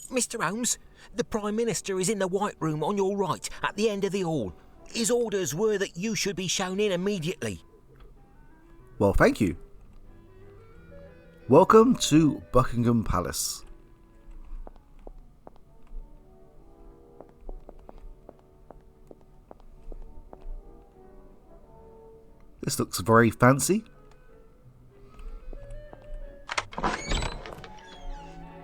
Mr. Holmes, the Prime Minister is in the White Room on your right, at the end of the hall. His orders were that you should be shown in immediately. Well, thank you. Welcome to Buckingham Palace. This looks very fancy.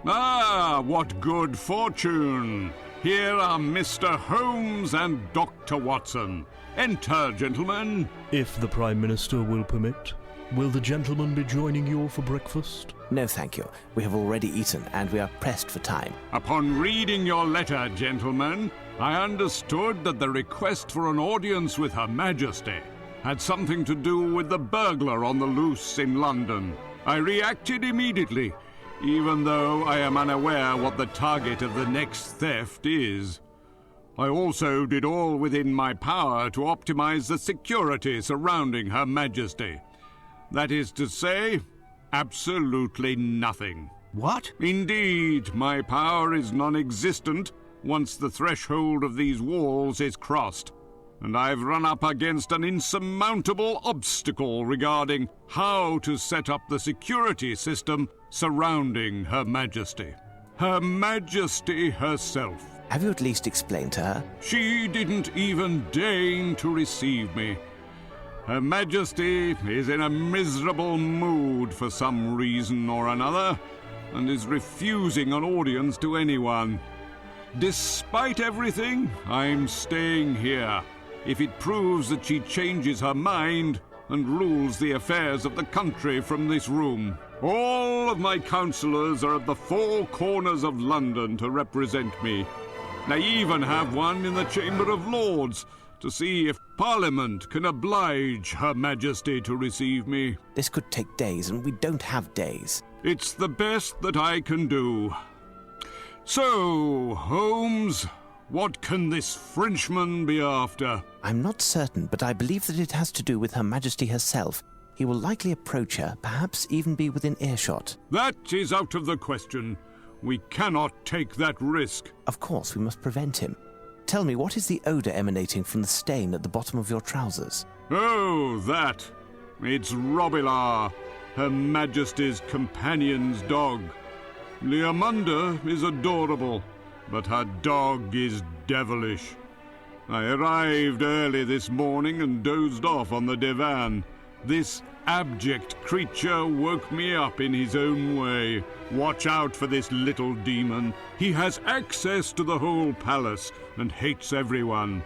Ah, what good fortune! Here are Mr. Holmes and Dr. Watson. Enter, gentlemen. If the Prime Minister will permit, will the gentleman be joining you for breakfast? No, thank you. We have already eaten and we are pressed for time. Upon reading your letter, gentlemen, I understood that the request for an audience with Her Majesty had something to do with the burglar on the loose in London. I reacted immediately, even though I am unaware what the target of the next theft is. I also did all within my power to optimize the security surrounding Her Majesty. That is to say, absolutely nothing. What? Indeed, my power is non-existent once the threshold of these walls is crossed, and I've run up against an insurmountable obstacle regarding how to set up the security system surrounding Her Majesty. Her Majesty herself. Have you at least explained to her? She didn't even deign to receive me. Her Majesty is in a miserable mood for some reason or another, and is refusing an audience to anyone. Despite everything, I'm staying here. If it proves that she changes her mind and rules the affairs of the country from this room. All of my councillors are at the four corners of London to represent me. I even have one in the Chamber of Lords to see if Parliament can oblige Her Majesty to receive me. This could take days, and we don't have days. It's the best that I can do. So, Holmes, what can this Frenchman be after? I'm not certain, but I believe that it has to do with Her Majesty herself. He will likely approach her, perhaps even be within earshot. That is out of the question. We cannot take that risk. Of course, we must prevent him. Tell me, what is the odour emanating from the stain at the bottom of your trousers? Oh, that. It's Robilar, Her Majesty's companion's dog. Leamunda is adorable, but her dog is devilish. I arrived early this morning and dozed off on the divan. This abject creature woke me up in his own way. Watch out for this little demon. He has access to the whole palace and hates everyone.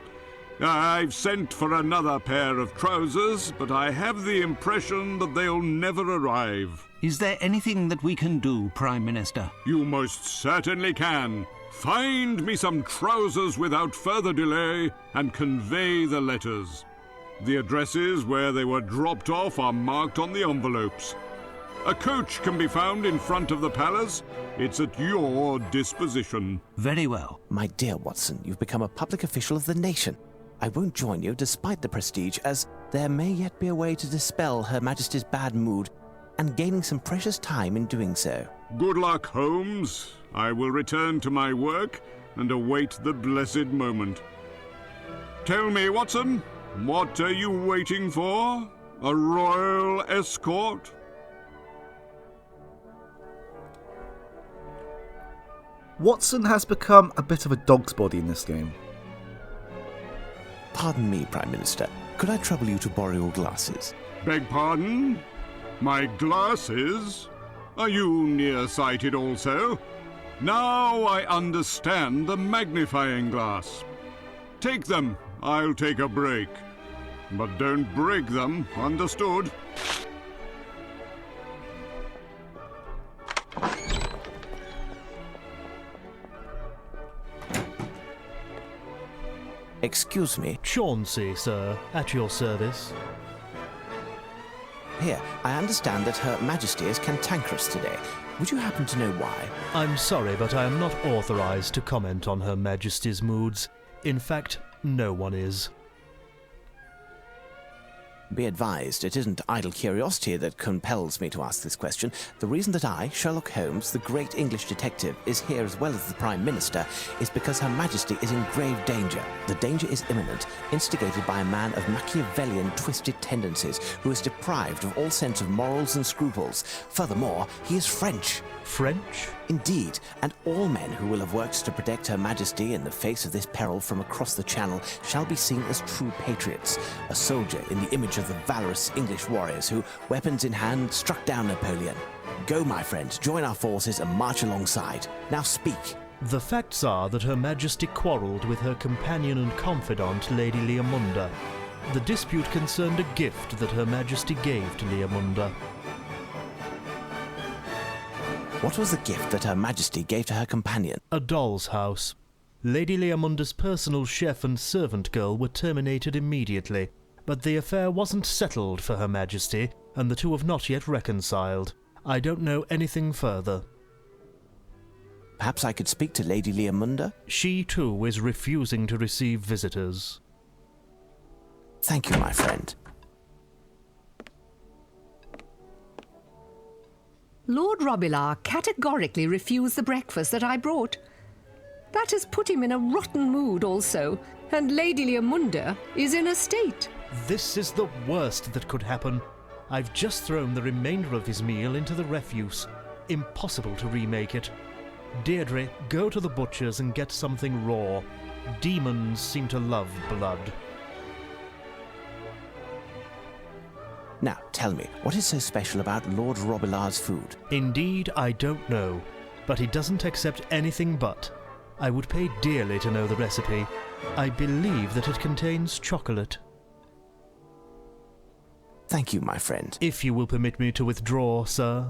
I've sent for another pair of trousers, but I have the impression that they'll never arrive. Is there anything that we can do, Prime Minister? You most certainly can. Find me some trousers without further delay and convey the letters. The addresses where they were dropped off are marked on the envelopes. A coach can be found in front of the palace. It's at your disposition. Very well. My dear Watson, you've become a public official of the nation. I won't join you despite the prestige, as there may yet be a way to dispel Her Majesty's bad mood, and gaining some precious time in doing so. Good luck, Holmes. I will return to my work and await the blessed moment. Tell me, Watson, what are you waiting for? A royal escort? Watson has become a bit of a dog's body in this game. Pardon me, Prime Minister. Could I trouble you to borrow your glasses? Beg pardon? My glasses? Are you nearsighted also? Now I understand the magnifying glass. Take them. I'll take a break. But don't break them, understood? Excuse me. Chauncey, sir, at your service. Here, I understand that Her Majesty is cantankerous today. Would you happen to know why? I'm sorry, but I am not authorized to comment on Her Majesty's moods. In fact, no one is. Be advised, it isn't idle curiosity that compels me to ask this question. The reason that I, Sherlock Holmes, the great English detective, is here as well as the Prime Minister is because Her Majesty is in grave danger. The danger is imminent, instigated by a man of Machiavellian twisted tendencies who is deprived of all sense of morals and scruples. Furthermore, he is French. French? Indeed, and all men who will have worked to protect Her Majesty in the face of this peril from across the Channel shall be seen as true patriots, a soldier in the image of the valorous English warriors who, weapons in hand, struck down Napoleon. Go, my friend, join our forces and march alongside. Now speak. The facts are that Her Majesty quarrelled with her companion and confidant, Lady Leomunda. The dispute concerned a gift that Her Majesty gave to Leomunda. What was the gift that Her Majesty gave to her companion? A doll's house. Lady Leomunda's personal chef and servant girl were terminated immediately, but the affair wasn't settled for Her Majesty, and the two have not yet reconciled. I don't know anything further. Perhaps I could speak to Lady Leomunda? She, too, is refusing to receive visitors. Thank you, my friend. Lord Robillard categorically refused the breakfast that I brought. That has put him in a rotten mood also, and Lady Leomunda is in a state. This is the worst that could happen. I've just thrown the remainder of his meal into the refuse. Impossible to remake it. Deirdre, go to the butcher's and get something raw. Demons seem to love blood. Now, tell me, what is so special about Lord Robillard's food? Indeed, I don't know, but he doesn't accept anything but. I would pay dearly to know the recipe. I believe that it contains chocolate. Thank you, my friend. If you will permit me to withdraw, sir.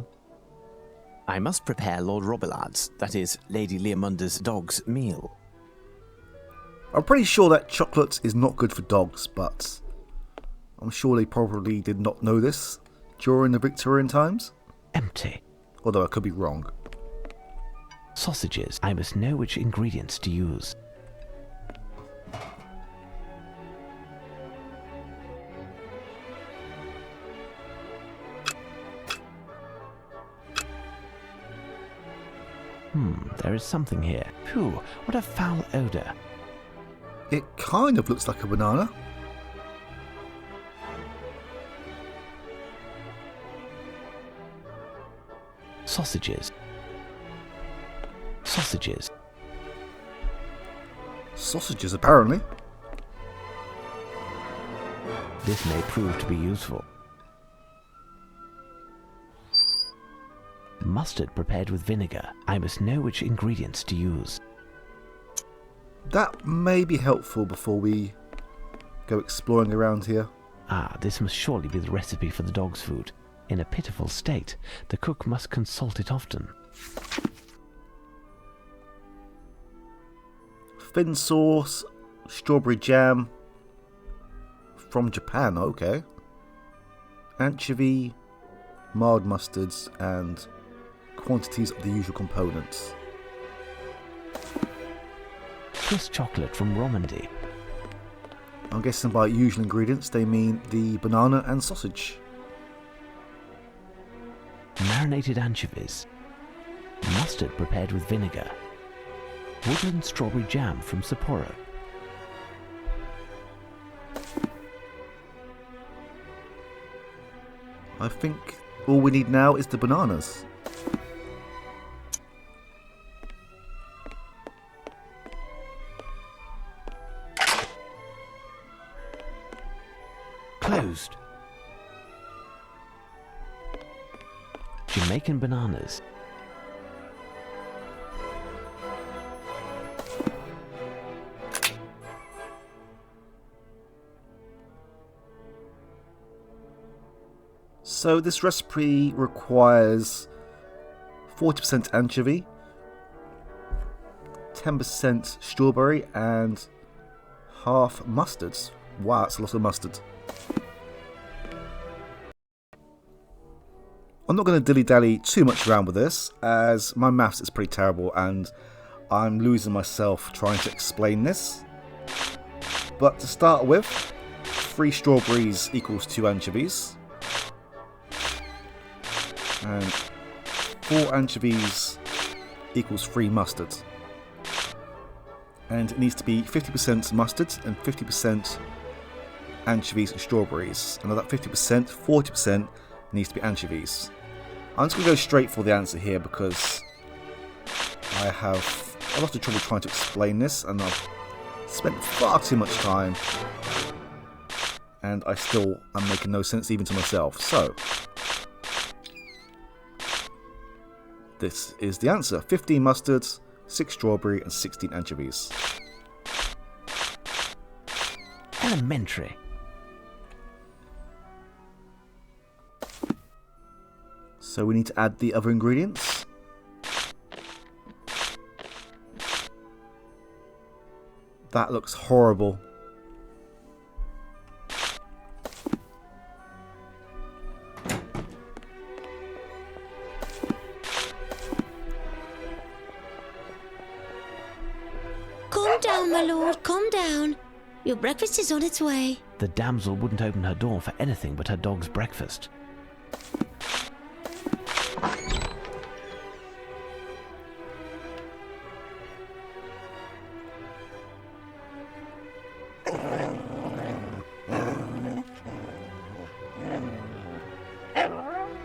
I must prepare Lord Robillard's, that is, Lady Leomunda's dog's meal. I'm pretty sure that chocolate is not good for dogs, but I'm sure they probably did not know this during the Victorian times. Empty. Although I could be wrong. Sausages. I must know which ingredients to use. There is something here. Phew, what a foul odour. It kind of looks like a banana. Sausages. Sausages. Sausages, apparently. This may prove to be useful. Mustard prepared with vinegar. I must know which ingredients to use. That may be helpful before we go exploring around here. Ah, this must surely be the recipe for the dog's food. In a pitiful state, the cook must consult it often. Thin sauce, strawberry jam. From Japan, okay. Anchovy, mild mustards, and quantities of the usual components. Swiss chocolate from Romandy. I'm guessing by usual ingredients they mean the banana and sausage. Marinated anchovies. Mustard prepared with vinegar. Woodland strawberry jam from Sapporo. I think all we need now is the bananas. Closed. Jamaican bananas. So this recipe requires 40% anchovy, 10% strawberry, and half mustards. Wow, that's a lot of mustard. I'm not going to dilly-dally too much around with this, as my maths is pretty terrible and I'm losing myself trying to explain this. But to start with, 3 strawberries equals 2 anchovies. And 4 anchovies equals 3 mustard. And it needs to be 50% mustard and 50% anchovies and strawberries. And of that 50%, 40% needs to be anchovies. I'm just going to go straight for the answer here because I have a lot of trouble trying to explain this and I've spent far too much time and I still am making no sense even to myself. So, this is the answer. 15 mustard, 6 strawberry and 16 anchovies. Elementary. So we need to add the other ingredients. That looks horrible. Calm down, my lord, calm down. Your breakfast is on its way. The damsel wouldn't open her door for anything but her dog's breakfast.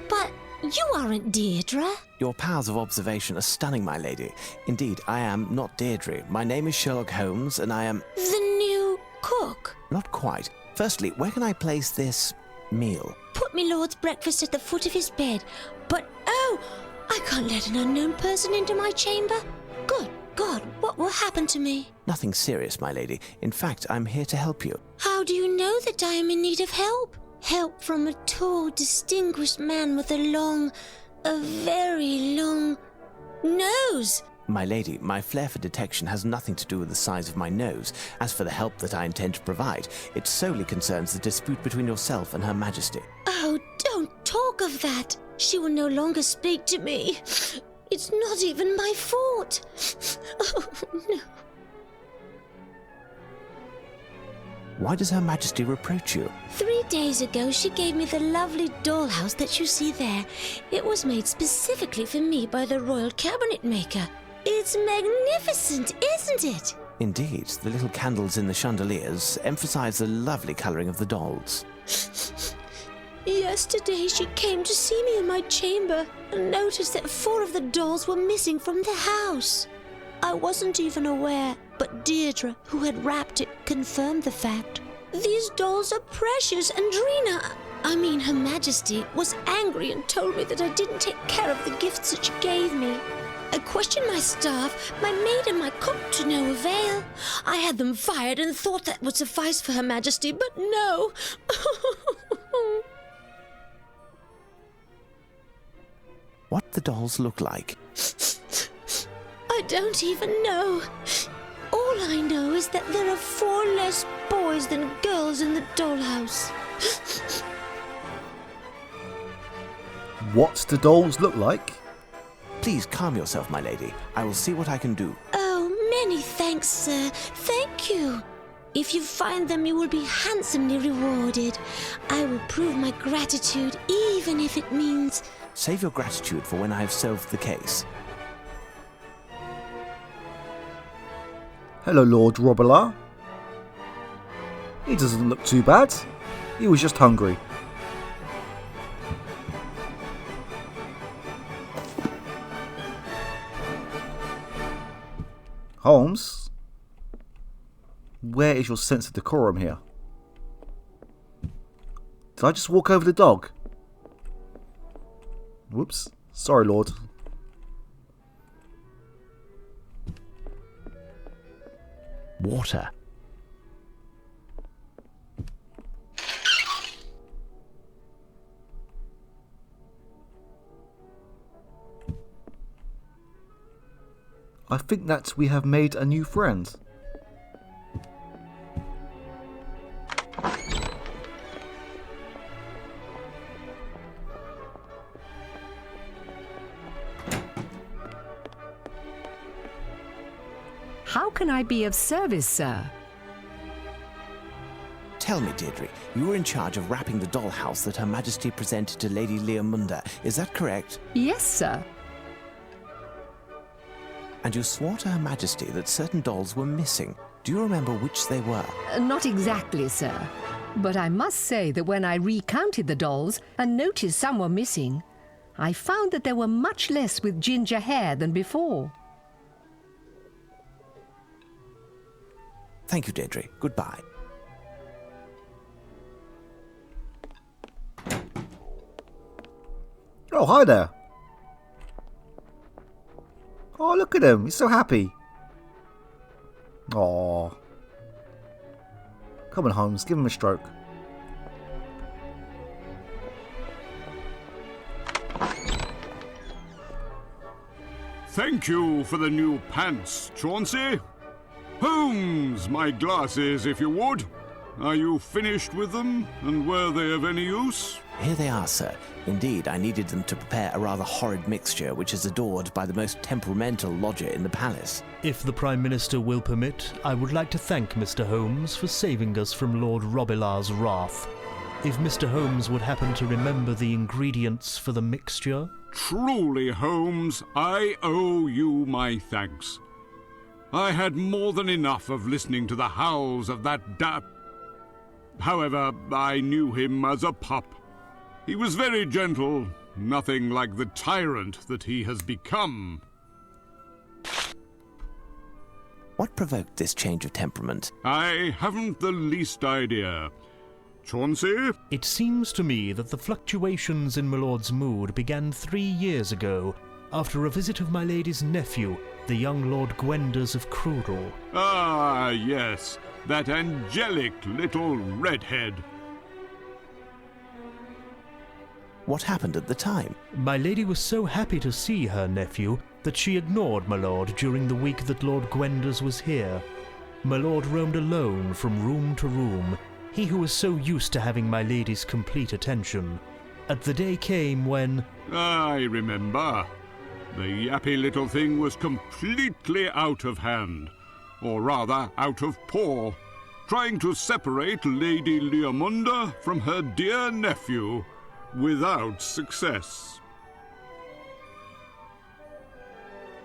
But you aren't Deirdre. Your powers of observation are stunning, my lady. Indeed, I am not Deirdre. My name is Sherlock Holmes, and I am... The new cook. Not quite. Firstly, where can I place this meal? Put me lord's breakfast at the foot of his bed. But, oh, I can't let an unknown person into my chamber. Good God, what will happen to me? Nothing serious, my lady. In fact, I'm here to help you. How do you know that I am in need of help? Help from a tall, distinguished man with a very long nose. My lady, my flair for detection has nothing to do with the size of my nose. As for the help that I intend to provide, it solely concerns the dispute between yourself and Her Majesty. Oh, don't talk of that. She will no longer speak to me. It's not even my fault. Oh, no. Why does Her Majesty reproach you? 3 days ago, she gave me the lovely dollhouse that you see there. It was made specifically for me by the royal cabinet maker. It's magnificent, isn't it? Indeed, the little candles in the chandeliers emphasize the lovely colouring of the dolls. Yesterday, she came to see me in my chamber and noticed that 4 of the dolls were missing from the house. I wasn't even aware, but Deirdre, who had wrapped it, confirmed the fact. These dolls are precious, and Her Majesty, was angry and told me that I didn't take care of the gifts that she gave me. I questioned my staff, my maid and my cook to no avail. I had them fired and thought that would suffice for Her Majesty, but no. What the dolls look like? I don't even know. All I know is that there are 4 less boys than girls in the dollhouse. What the dolls look like? Please calm yourself, my lady. I will see what I can do. Oh, many thanks, sir. Thank you. If you find them, you will be handsomely rewarded. I will prove my gratitude, even if it means... Save your gratitude for when I have solved the case. Hello, Lord Robillard. He doesn't look too bad. He was just hungry. Holmes? Where is your sense of decorum here? Did I just walk over the dog? Whoops. Sorry, Lord. Water. I think that we have made a new friend. How can I be of service, sir? Tell me, Deirdre, you were in charge of wrapping the dollhouse that Her Majesty presented to Lady Leomunda. Is that correct? Yes, sir. And you swore to Her Majesty that certain dolls were missing. Do you remember which they were? Not exactly, sir. But I must say that when I recounted the dolls and noticed some were missing, I found that there were much less with ginger hair than before. Thank you, Deirdre. Goodbye. Oh, hi there. Oh, look at him. He's so happy. Oh. Come on, Holmes. Give him a stroke. Thank you for the new pants, Chauncey. Holmes, my glasses, if you would. Are you finished with them, and were they of any use? Here they are, sir. Indeed, I needed them to prepare a rather horrid mixture which is adored by the most temperamental lodger in the palace. If the Prime Minister will permit, I would like to thank Mr. Holmes for saving us from Lord Robilar's wrath. If Mr. Holmes would happen to remember the ingredients for the mixture... Truly, Holmes, I owe you my thanks. I had more than enough of listening to the howls of that However, I knew him as a pup. He was very gentle, nothing like the tyrant that he has become. What provoked this change of temperament? I haven't the least idea. Chauncey? It seems to me that the fluctuations in my lord's mood began 3 years ago, after a visit of my lady's nephew, the young Lord Gwenders of Crudel. Ah, yes, that angelic little redhead. What happened at the time? My lady was so happy to see her nephew that she ignored my lord during the week that Lord Gwenders was here. My lord roamed alone from room to room, he who was so used to having my lady's complete attention. And the day came when... I remember. The yappy little thing was completely out of hand, or rather out of paw, trying to separate Lady Leomunda from her dear nephew, without success.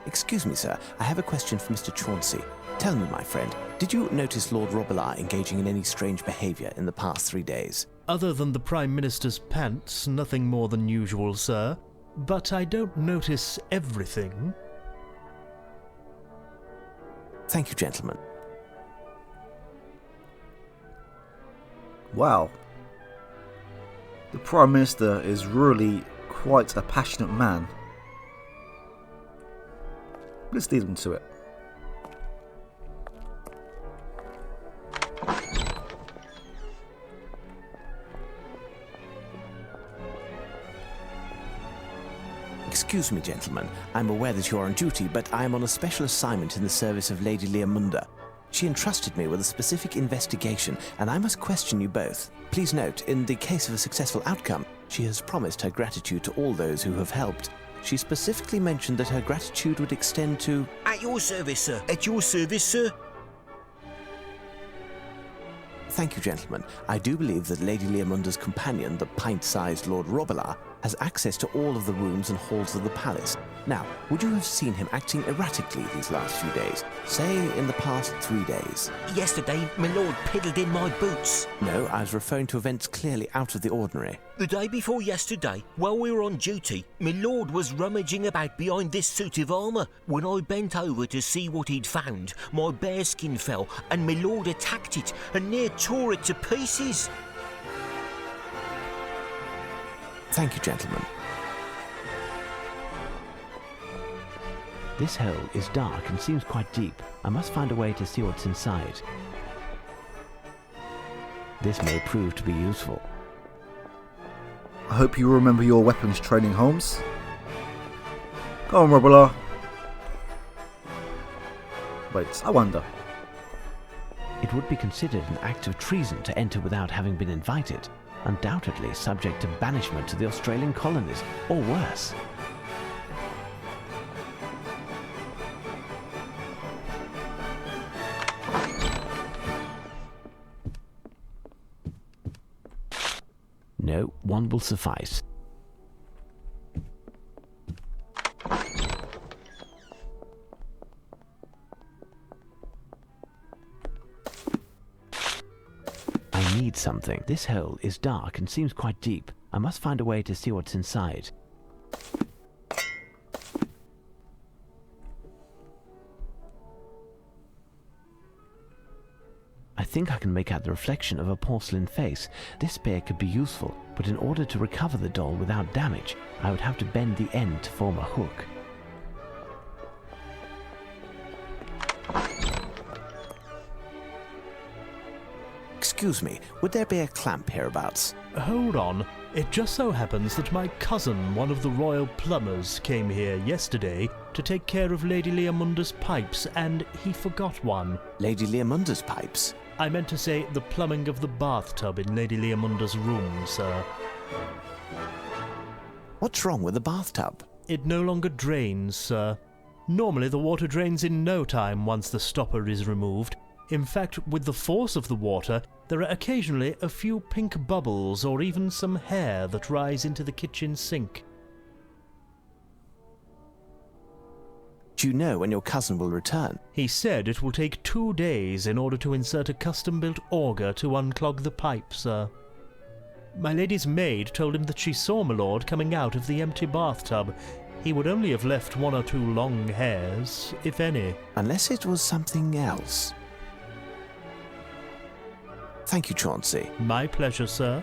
Excuse me, sir. I have a question for Mr. Chauncey. Tell me, my friend, did you notice Lord Robilar engaging in any strange behaviour in the past 3 days? Other than the Prime Minister's pants, nothing more than usual, sir. But I don't notice everything. Thank you, gentlemen. Wow. The Prime Minister is really quite a passionate man. Let's lead him to it. Excuse me, gentlemen. I'm aware that you are on duty, but I am on a special assignment in the service of Lady Leomunda. She entrusted me with a specific investigation, and I must question you both. Please note, in the case of a successful outcome, she has promised her gratitude to all those who have helped. She specifically mentioned that her gratitude would extend to... At your service, sir. At your service, sir. Thank you, gentlemen. I do believe that Lady Leomunda's companion, the pint-sized Lord Robilar, has access to all of the rooms and halls of the palace. Now, would you have seen him acting erratically these last few days? Say, in the past 3 days? Yesterday, my lord piddled in my boots. No, I was referring to events clearly out of the ordinary. The day before yesterday, while we were on duty, my lord was rummaging about behind this suit of armour. When I bent over to see what he'd found, my bearskin fell and my lord attacked it and near tore it to pieces. Thank you, gentlemen. This hole is dark and seems quite deep. I must find a way to see what's inside. This may prove to be useful. I hope you remember your weapons training, Holmes. Go on, Robilar. Wait, I wonder. It would be considered an act of treason to enter without having been invited. Undoubtedly subject to banishment to the Australian colonies, or worse. No, one will suffice. I need something. This hole is dark and seems quite deep. I must find a way to see what's inside. I think I can make out the reflection of a porcelain face. This spear could be useful, but in order to recover the doll without damage, I would have to bend the end to form a hook. Excuse me, would there be a clamp hereabouts? Hold on. It just so happens that my cousin, one of the royal plumbers, came here yesterday to take care of Lady Leamunda's pipes, and he forgot one. Lady Leamunda's pipes? I meant to say the plumbing of the bathtub in Lady Leamunda's room, sir. What's wrong with the bathtub? It no longer drains, sir. Normally the water drains in no time once the stopper is removed. In fact, with the force of the water, there are occasionally a few pink bubbles or even some hair that rise into the kitchen sink. Do you know when your cousin will return? He said it will take 2 days in order to insert a custom-built auger to unclog the pipe, sir. My lady's maid told him that she saw my lord coming out of the empty bathtub. He would only have left 1 or 2 long hairs, if any. Unless it was something else. Thank you, Chauncey. My pleasure, sir.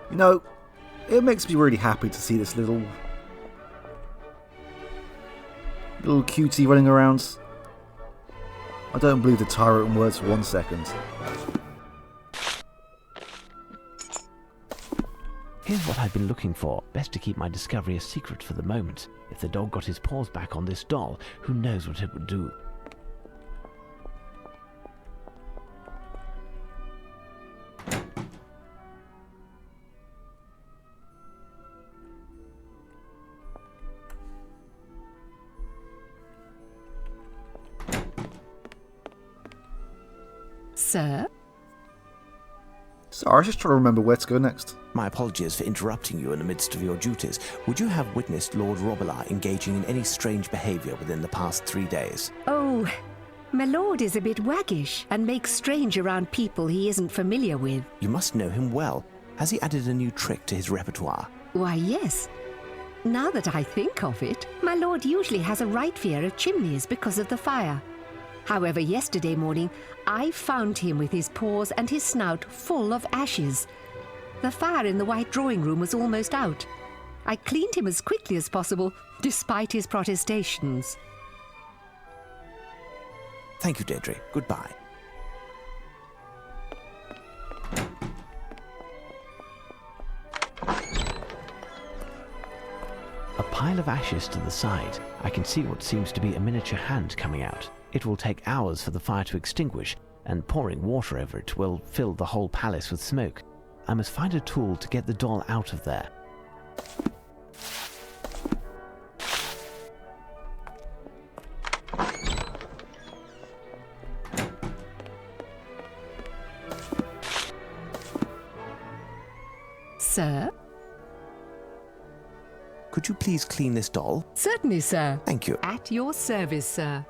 You know, it makes me really happy to see this little cutie running around. I don't believe the tyrant words for 1 second. Here's what I've been looking for. Best to keep my discovery a secret for the moment. If the dog got his paws back on this doll, who knows what it would do. Sir? Sorry, I was just trying to remember where to go next. My apologies for interrupting you in the midst of your duties. Would you have witnessed Lord Robillard engaging in any strange behaviour within the past 3 days? Oh, my lord is a bit waggish and makes strange around people he isn't familiar with. You must know him well. Has he added a new trick to his repertoire? Why, yes. Now that I think of it, my lord usually has a right fear of chimneys because of the fire. However, yesterday morning, I found him with his paws and his snout full of ashes. The fire in the white drawing room was almost out. I cleaned him as quickly as possible, despite his protestations. Thank you, Deirdre. Goodbye. A pile of ashes to the side. I can see what seems to be a miniature hand coming out. It will take hours for the fire to extinguish, and pouring water over it will fill the whole palace with smoke. I must find a tool to get the doll out of there. Sir? Could you please clean this doll? Certainly, sir. Thank you. At your service, sir.